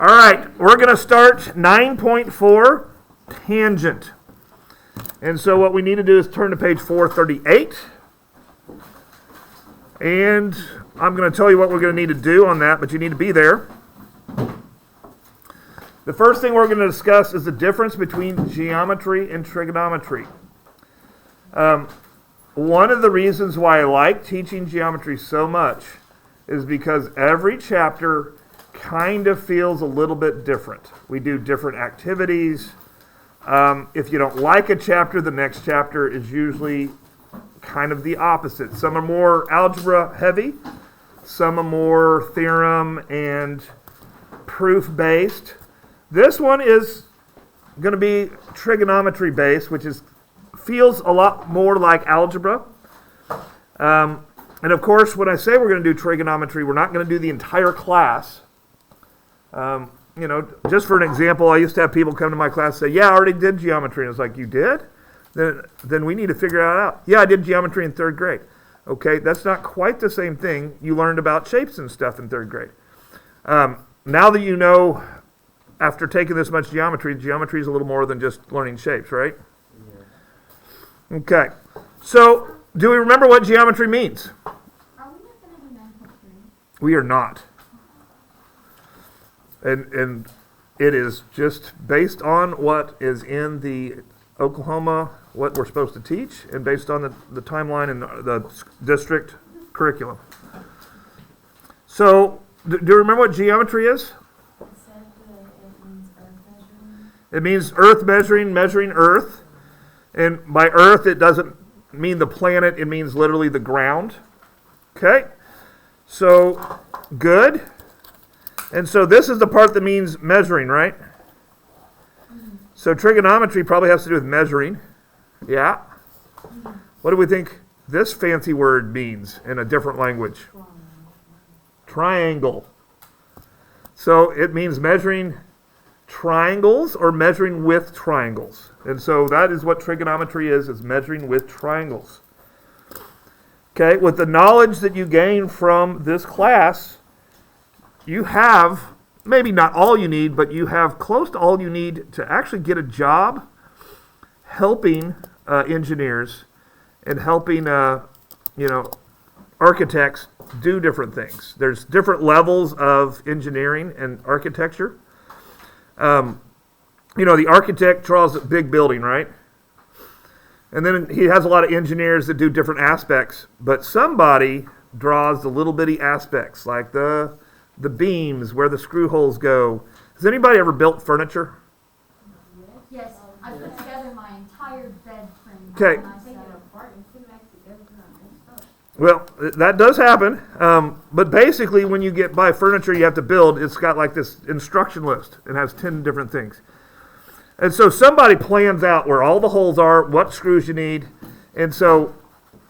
All right, we're going to start 9.4, tangent. And so what we need to do is turn to page 438. And I'm going to tell you what we're going to need to do on that, but you need to be there. The first thing we're going to discuss is the difference between geometry and trigonometry. One of the reasons why I like teaching geometry so much is because every chapter kind of feels a little bit different. We do different activities. If you don't like a chapter, the next chapter is usually kind of the opposite. Some are more algebra heavy, some are more theorem and proof based. This one is going to be trigonometry based, which feels a lot more like algebra. And of course, when I say we're going to do trigonometry, we're not going to do the entire class. Just for an example, I used to have people come to my class and say, yeah, I already did geometry. And I was like, you did? Then we need to figure that out. Yeah, I did geometry in third grade. Okay, that's not quite the same thing. You learned about shapes and stuff in third grade. Now that you know, after taking this much geometry is a little more than just learning shapes, right? Yeah. Okay, so do we remember what geometry means? Are we not going to do 9.3? We are not. And it is just based on what is in the Oklahoma, what we're supposed to teach, and based on the timeline and the district curriculum. So, do you remember what geometry is? It said that it means earth measuring. It means earth measuring earth. And by earth, it doesn't mean the planet, it means literally the ground. Okay? So, good. And so this is the part that means measuring, right? So trigonometry probably has to do with measuring. Yeah? What do we think this fancy word means in a different language? Triangle. So it means measuring triangles or measuring with triangles. And so that is what trigonometry is measuring with triangles. Okay, with the knowledge that you gain from this class, you have, maybe not all you need, but you have close to all you need to actually get a job helping engineers and helping, architects do different things. There's different levels of engineering and architecture. The architect draws a big building, right? And then he has a lot of engineers that do different aspects, but somebody draws the little bitty aspects, like the beams, where the screw holes go. Has anybody ever built furniture? Yes, I put together my entire bed frame. Okay. Apart and put it back together. Well, that does happen. But basically, when you buy furniture you have to build, it's got like this instruction list. It has 10 different things. And so somebody plans out where all the holes are, what screws you need. And so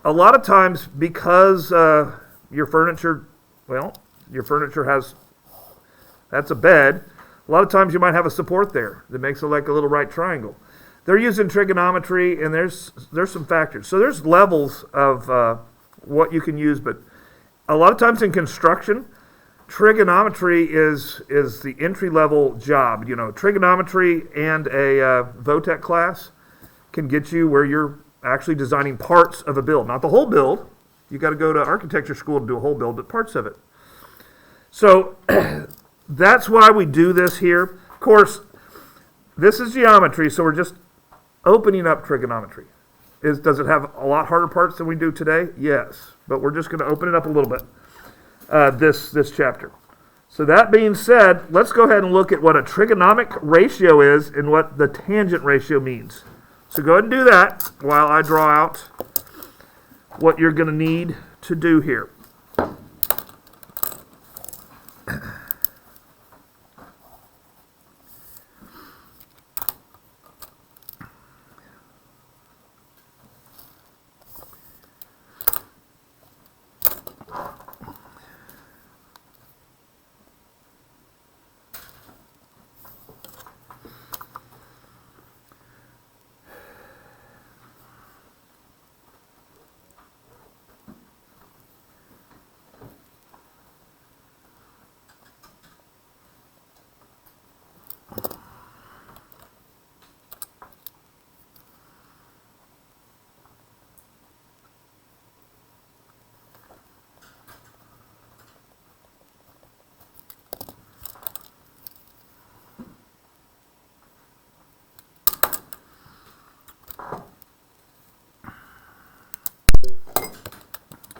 a lot of times, because your furniture has, that's a bed. A lot of times you might have a support there that makes it like a little right triangle. They're using trigonometry, and there's some factors. So there's levels of what you can use, but a lot of times in construction, trigonometry is the entry-level job. Trigonometry and a VOTEC class can get you where you're actually designing parts of a build. Not the whole build. You got to go to architecture school to do a whole build, but parts of it. So that's why we do this here. Of course, this is geometry, so we're just opening up trigonometry. Does it have a lot harder parts than we do today? Yes, but we're just going to open it up a little bit, this chapter. So that being said, let's go ahead and look at what a trigonomic ratio is and what the tangent ratio means. So go ahead and do that while I draw out what you're going to need to do here.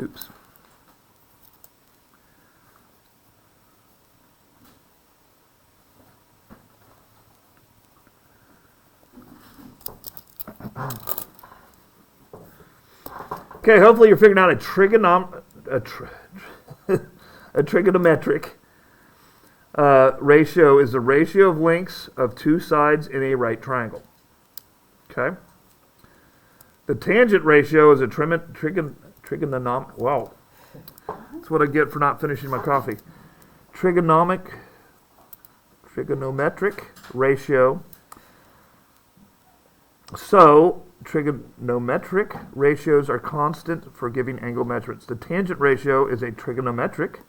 Oops. Okay, hopefully you're figuring out a trigonometric ratio is the ratio of lengths of two sides in a right triangle. Okay? The tangent ratio is a trigonometric. Wow. That's what I get for not finishing my coffee. Trigonometric ratio. So, trigonometric ratios are constant for giving angle measurements. The tangent ratio is a trigonometric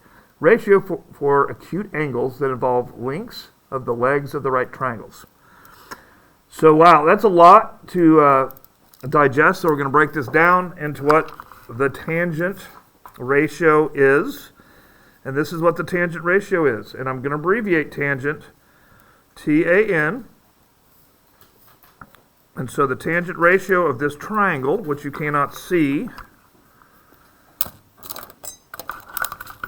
ratio for acute angles that involve lengths of the legs of the right triangles. So, wow, that's a lot to digest. So we're going to break this down into what the tangent ratio is. And this is what the tangent ratio is. And I'm going to abbreviate tangent, TAN. And so the tangent ratio of this triangle, which you cannot see,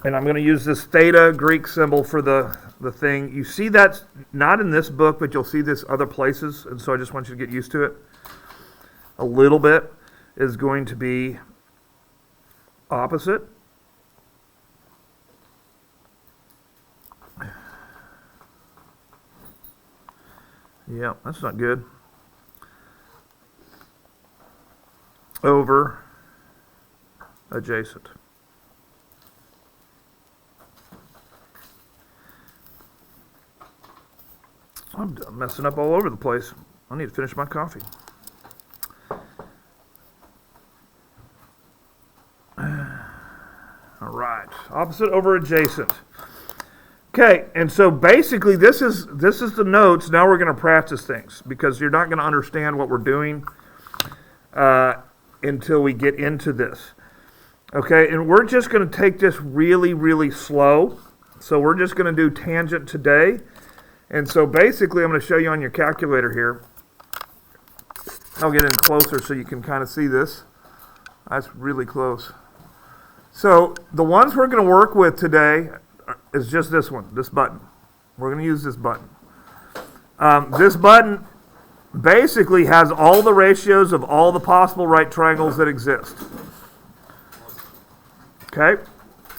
and I'm going to use this theta Greek symbol for the thing. You see that's not in this book, but you'll see this other places. And so I just want you to get used to it. A little bit is going to be opposite. Yeah, that's not good. Over adjacent. I'm messing up all over the place. I need to finish my coffee. All right, opposite over adjacent. Okay, and so basically this is the notes. Now we're going to practice things because you're not going to understand what we're doing until we get into this. Okay, and we're just going to take this really, really slow. So we're just going to do tangent today. And so basically I'm going to show you on your calculator here. I'll get in closer so you can kind of see this. That's really close. So the ones we're going to work with today is just this one, this button. We're going to use this button. This button basically has all the ratios of all the possible right triangles that exist. Okay?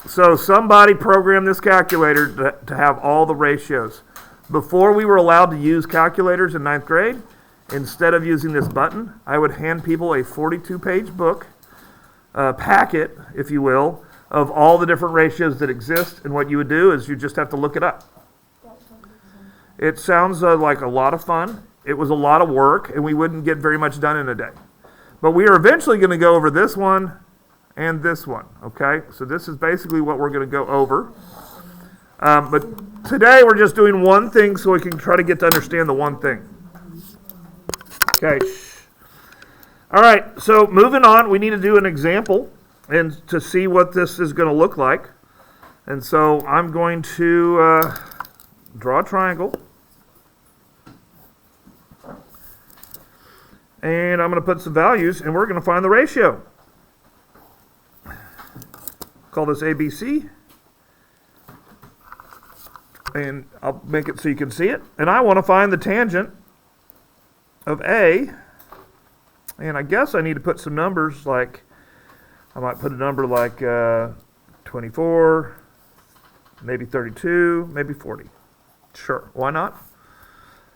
So somebody programmed this calculator to have all the ratios. Before we were allowed to use calculators in 9th grade, instead of using this button, I would hand people a 42-page book, packet, if you will, of all the different ratios that exist, and what you would do is you just have to look it up. It sounds like a lot of fun. It was a lot of work, and we wouldn't get very much done in a day. But we are eventually going to go over this one and this one, okay? So this is basically what we're going to go over. But today we're just doing one thing so we can try to get to understand the one thing. Okay. All right, so moving on, we need to do an example and to see what this is going to look like. And so I'm going to draw a triangle. And I'm going to put some values, and we're going to find the ratio. Call this ABC. And I'll make it so you can see it. And I want to find the tangent of A. And I guess I need to put some numbers like, I might put a number like 24, maybe 32, maybe 40. Sure, why not?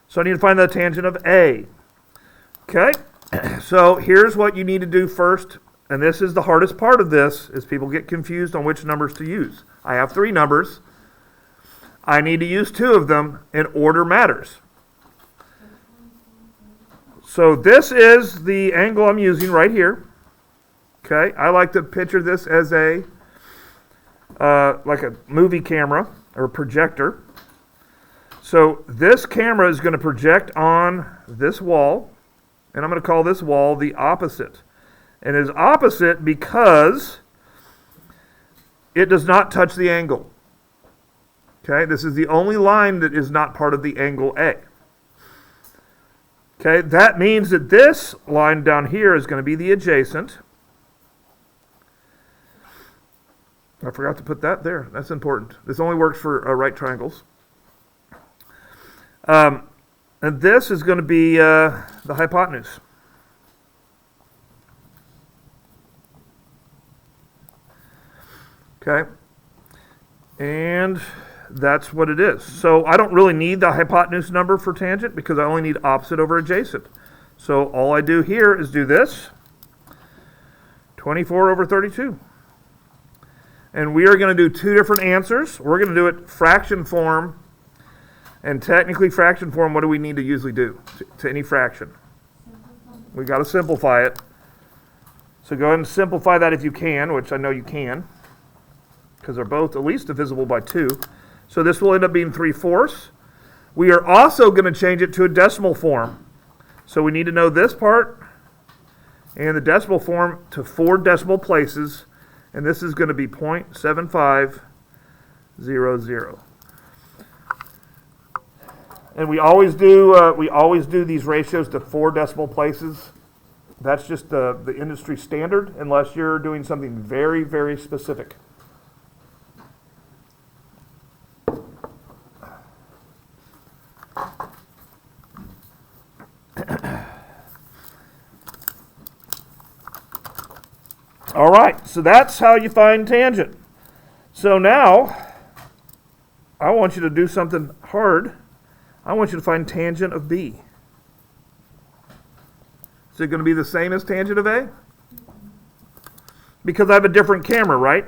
So I need to find the tangent of A. Okay, so here's what you need to do first. And this is the hardest part of this, is people get confused on which numbers to use. I have 3 numbers. I need to use 2 of them, and order matters. So this is the angle I'm using right here. Okay, I like to picture this as a like a movie camera or projector. So this camera is going to project on this wall, and I'm going to call this wall the opposite. And it is opposite because it does not touch the angle. Okay, this is the only line that is not part of the angle A. Okay, that means that this line down here is going to be the adjacent. I forgot to put that there. That's important. This only works for right triangles. And this is going to be the hypotenuse. Okay. And that's what it is. So I don't really need the hypotenuse number for tangent because I only need opposite over adjacent. So all I do here is do this. 24 over 32. And we are going to do two different answers. We're going to do it fraction form. And technically fraction form, what do we need to usually do to any fraction? We've got to simplify it. So go ahead and simplify that if you can, which I know you can, because they're both at least divisible by 2. So this will end up being 3/4. We are also going to change it to a decimal form. So we need to know this part and the decimal form to 4 decimal places. And this is going to be 0.7500. And we always do these ratios to 4 decimal places. That's just the industry standard, unless you're doing something very, very specific. All right, so that's how you find tangent. So now, I want you to do something hard. I want you to find tangent of B. Is it going to be the same as tangent of A? Because I have a different camera, right?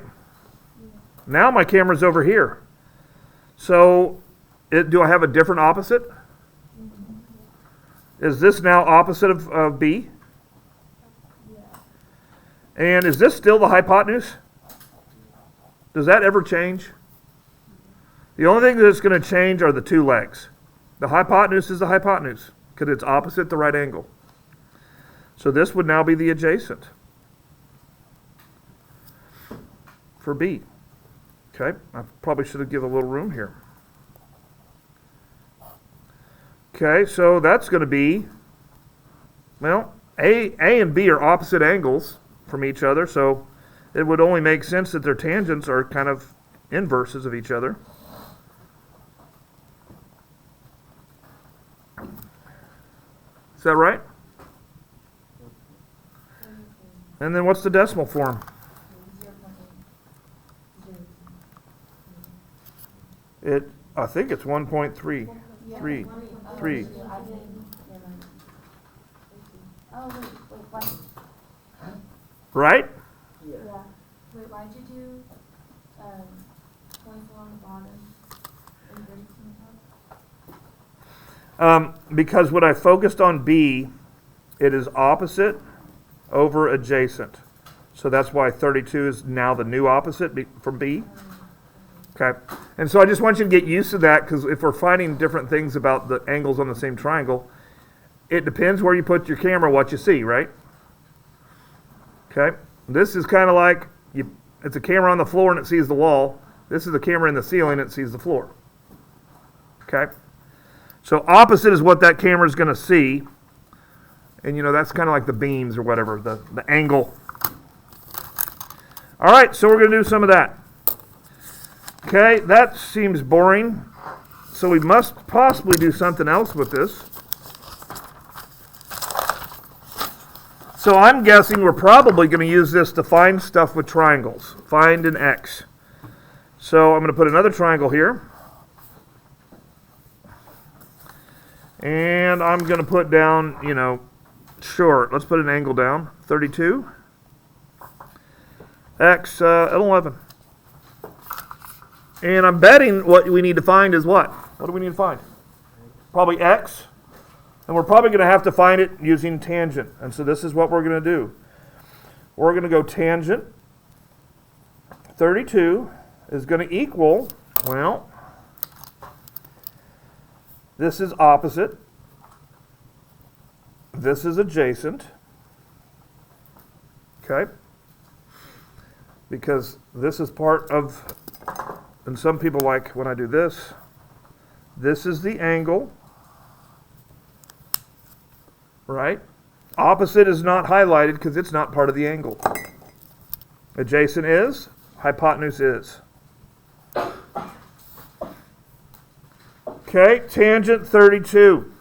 Now my camera's over here. So, do I have a different opposite? Is this now opposite of B? And is this still the hypotenuse? Does that ever change? The only thing that's going to change are the 2 legs. The hypotenuse is the hypotenuse because it's opposite the right angle. So this would now be the adjacent for B. Okay, I probably should have given a little room here. Okay, so that's going to be, well, A and B are opposite angles from each other, so it would only make sense that their tangents are kind of inverses of each other. Is that right? And then what's the decimal form? I think it's 1.3. 3. Right? Yeah. Wait, why'd you do 24 on the bottom and 32 on top? Because when I focused on B, it is opposite over adjacent. So that's why 32 is now the new opposite from B. Okay. And so I just want you to get used to that, because if we're finding different things about the angles on the same triangle, it depends where you put your camera, what you see, right? Okay. This is kind of like, it's a camera on the floor and it sees the wall. This is a camera in the ceiling and it sees the floor. Okay. So opposite is what that camera is going to see. And that's kind of like the beams or whatever, the angle. All right, so we're going to do some of that. Okay, that seems boring. So we must possibly do something else with this. So I'm guessing we're probably going to use this to find stuff with triangles. Find an X. So I'm going to put another triangle here. And I'm going to put down, sure, let's put an angle down. 32. X at 11. And I'm betting what we need to find is what? What do we need to find? Probably X. And we're probably going to have to find it using tangent. And so this is what we're going to do. We're going to go tangent. 32 is going to equal, well, this is opposite. This is adjacent. Okay? Because this is part of, and some people like when I do this, this is the angle. Right? Opposite is not highlighted because it's not part of the angle. Adjacent is hypotenuse is. Okay, tangent 32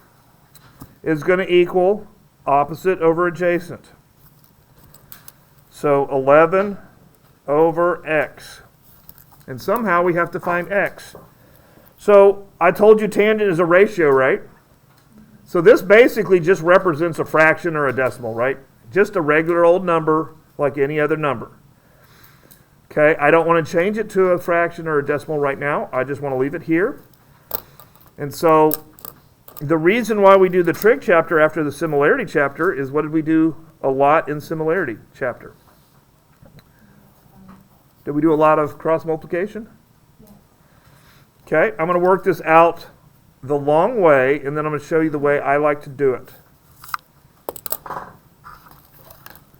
is going to equal opposite over adjacent. So 11 over x. And somehow we have to find x. So I told you tangent is a ratio, right? So this basically just represents a fraction or a decimal, right? Just a regular old number like any other number. Okay, I don't want to change it to a fraction or a decimal right now. I just want to leave it here. And so the reason why we do the trig chapter after the similarity chapter is what did we do a lot in similarity chapter? Did we do a lot of cross multiplication? Okay, I'm going to work this out the long way, and then I'm going to show you the way I like to do it.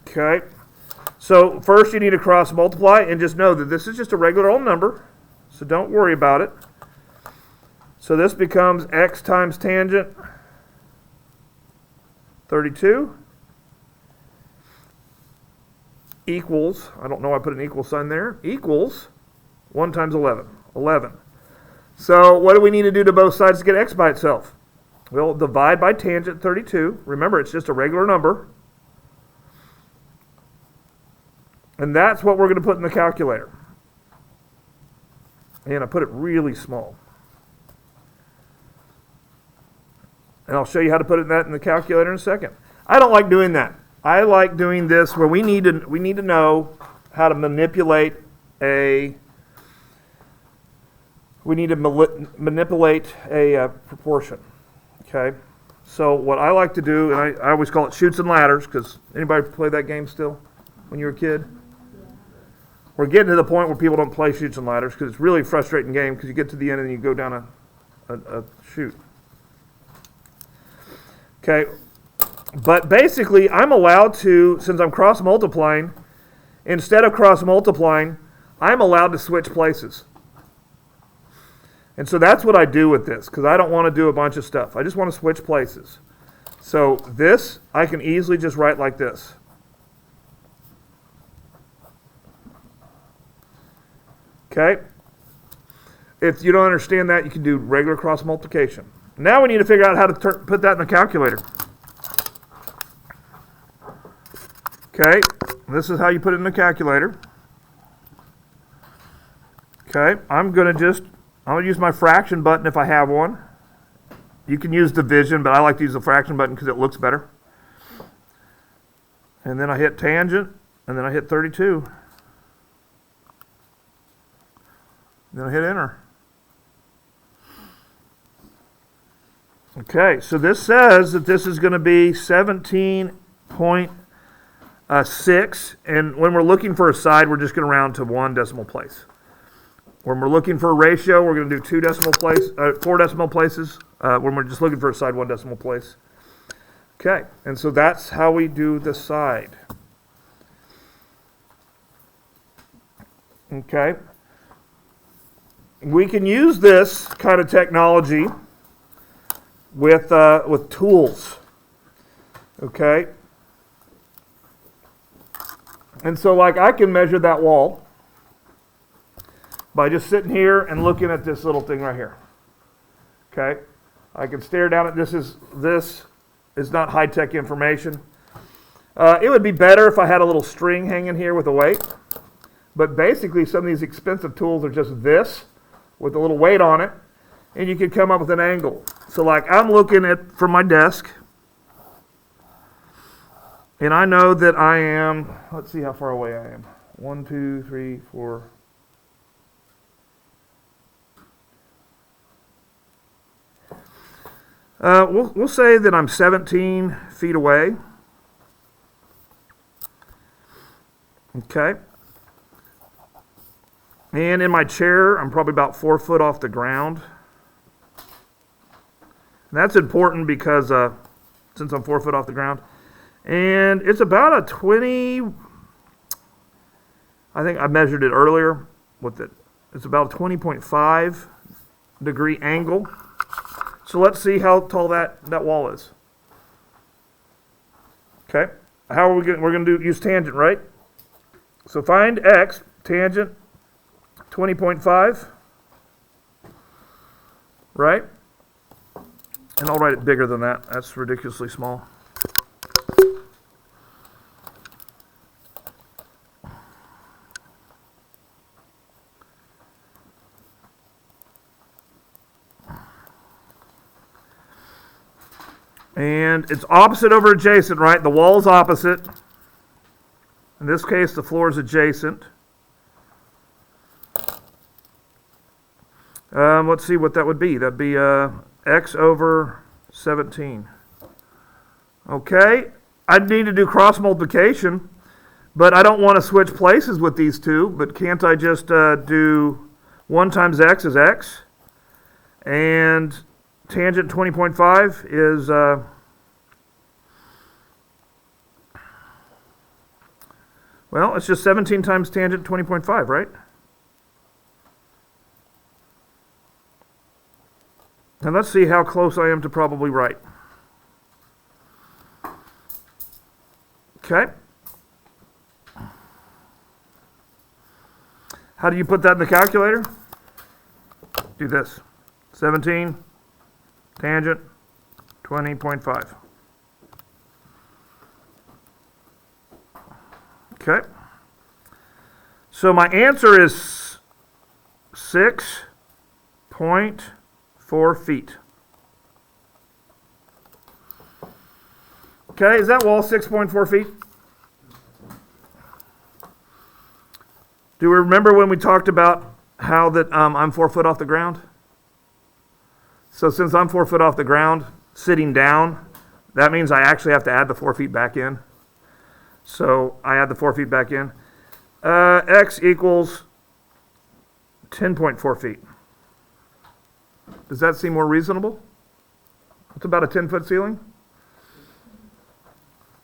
Okay, so first you need to cross multiply, and just know that this is just a regular old number, so don't worry about it. So this becomes x times tangent 32 equals, I don't know why I put an equal sign there, equals 1 times 11, 11. So what do we need to do to both sides to get x by itself? Well, divide by tangent 32. Remember, it's just a regular number. And that's what we're going to put in the calculator. And I put it really small. And I'll show you how to put that in the calculator in a second. I don't like doing that. I like doing this where we need to know how to manipulate a proportion. Okay? So what I like to do, and I always call it chutes and ladders, because anybody play that game still when you were a kid? We're getting to the point where people don't play chutes and ladders because it's really a frustrating game because you get to the end and you go down a chute. Okay, but basically I'm allowed to, since I'm cross multiplying, instead of cross multiplying, I'm allowed to switch places. And so that's what I do with this, because I don't want to do a bunch of stuff. I just want to switch places. So this, I can easily just write like this. Okay? If you don't understand that, you can do regular cross multiplication. Now we need to figure out how to put that in the calculator. Okay, this is how you put it in the calculator. Okay, I'm going to use my fraction button if I have one. You can use division, but I like to use the fraction button because it looks better. And then I hit tangent, and then I hit 32. Then I hit enter. Okay, so this says that this is going to be 17.6, and when we're looking for a side, we're just going to round to 1 decimal place. When we're looking for a ratio, we're going to do 4 decimal places. When we're just looking for a side, 1 decimal place. Okay, and so that's how we do the side. Okay. We can use this kind of technology with tools, okay? And so like I can measure that wall by just sitting here and looking at this little thing right here, okay? I can stare down at this is not high-tech information. It would be better if I had a little string hanging here with a weight, but basically some of these expensive tools are just this with a little weight on it, and you can come up with an angle. So like I'm looking at from my desk, and I know that I am, let's see how far away I am. 1, 2, 3, 4. We'll say that I'm 17 feet away. Okay. And in my chair, I'm probably about 4 foot off the ground. And that's important because since I'm 4 foot off the ground. And it's about a 20, I think I measured it earlier with it. It's about a 20.5 degree angle. So let's see how tall that wall is. Okay. How are we going? We're going to use tangent, right? So find x, tangent 20.5, right? And I'll write it bigger than that. That's ridiculously small. And it's opposite over adjacent, right? The wall's opposite. In this case, the floor is adjacent. Let's see what that would be. That'd be x over 17. Okay, I'd need to do cross multiplication, but I don't want to switch places with these two. But can't I just do 1 times x is x, and tangent 20.5 is well, it's just 17 times tangent 20.5, right? And let's see how close I am to probably right. Okay. How do you put that in the calculator? Do this. 17 tangent 20.5. Okay. So my answer is 6.4 feet. Okay, is that wall 6.4 feet? Do we remember when we talked about how that I'm 4 foot off the ground? So since I'm 4 foot off the ground, sitting down, that means I actually have to add the 4 feet back in. So I add the 4 feet back in. X equals 10.4 feet. Does that seem more reasonable? It's about a 10-foot ceiling.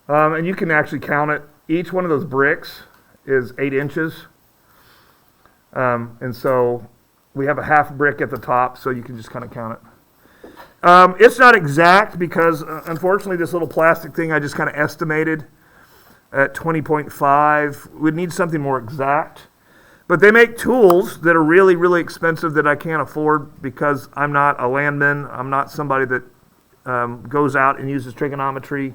And you can actually count it. Each one of those bricks is 8 inches. And so we have a half brick at the top, so you can just kind of count it. It's not exact because, unfortunately, this little plastic thing I just kind of estimated at 20.5. We'd need something more exact. But they make tools that are really, really expensive that I can't afford because I'm not a landman. I'm not somebody that goes out and uses trigonometry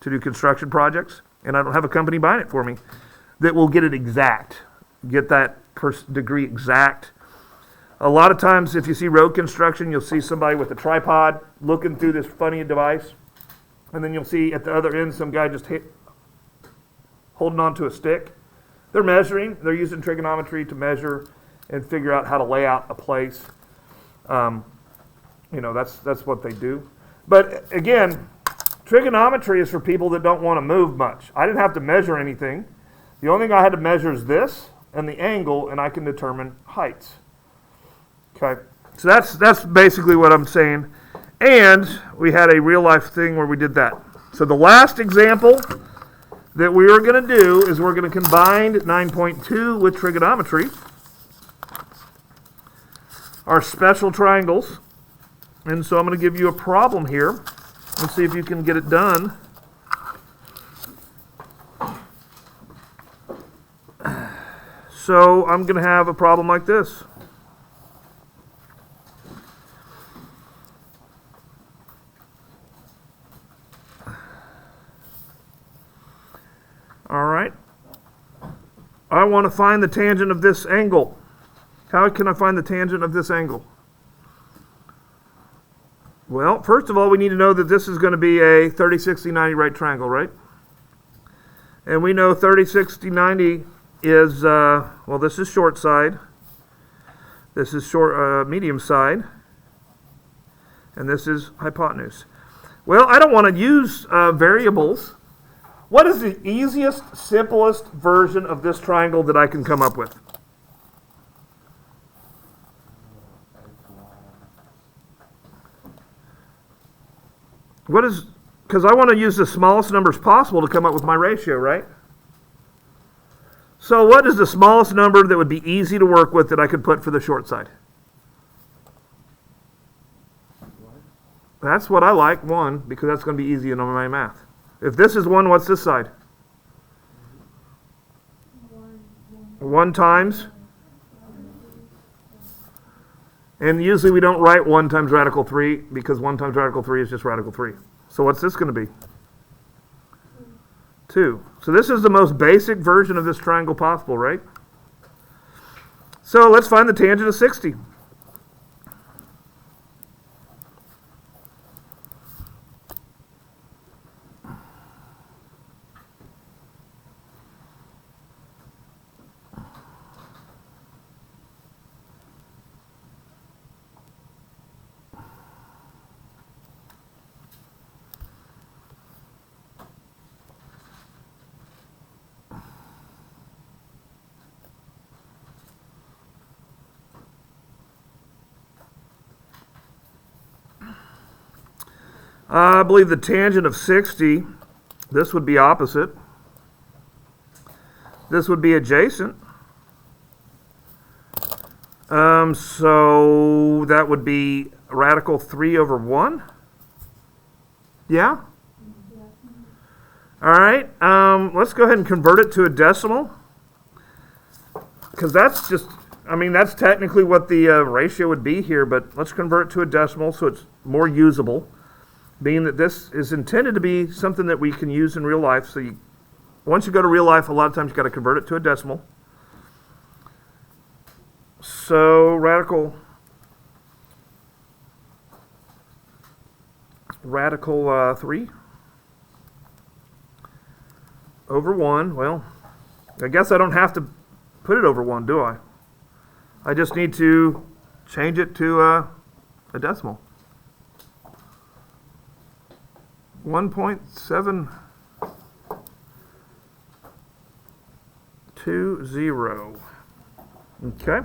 to do construction projects. And I don't have a company buying it for me that will get it exact, get that degree exact. A lot of times if you see road construction, you'll see somebody with a tripod looking through this funny device. And then you'll see at the other end some guy just holding onto a stick. They're measuring. They're using trigonometry to measure and figure out how to lay out a place. That's what they do. But again, trigonometry is for people that don't want to move much. I didn't have to measure anything. The only thing I had to measure is this and the angle, and I can determine heights. Okay, so that's basically what I'm saying. And we had a real life thing where we did that. So the last example that we are going to do is we're going to combine 9.2 with trigonometry, our special triangles. And so I'm going to give you a problem here and see if you can get it done. So I'm going to have a problem like this. All right. I want to find the tangent of this angle. How can I find the tangent of this angle? Well, first of all, we need to know that this is going to be a 30, 60, 90 right triangle, right? And we know 30, 60, 90 is, this is short side. This is medium side. And this is hypotenuse. Well, I don't want to use variables. What is the easiest, simplest version of this triangle that I can come up with? Because I want to use the smallest numbers possible to come up with my ratio, right? So what is the smallest number that would be easy to work with that I could put for the short side? That's what I like, 1, because that's going to be easy in my math. If this is 1, what's this side? 1 times And usually we don't write 1 times radical 3 because 1 times radical 3 is just radical 3. So what's this going to be? 2. So this is the most basic version of this triangle possible, right? So let's find the tangent of 60. I believe the tangent of 60, this would be opposite. This would be adjacent. So that would be radical 3 over 1. Yeah? All right. Let's go ahead and convert it to a decimal. Because that's just, I mean, that's technically what the ratio would be here, but let's convert it to a decimal so it's more usable. Being that this is intended to be something that we can use in real life. So once you go to real life, a lot of times you've got to convert it to a decimal. So radical 3 over 1. Well, I guess I don't have to put it over 1, do I? I just need to change it to a decimal. 1.720. Okay.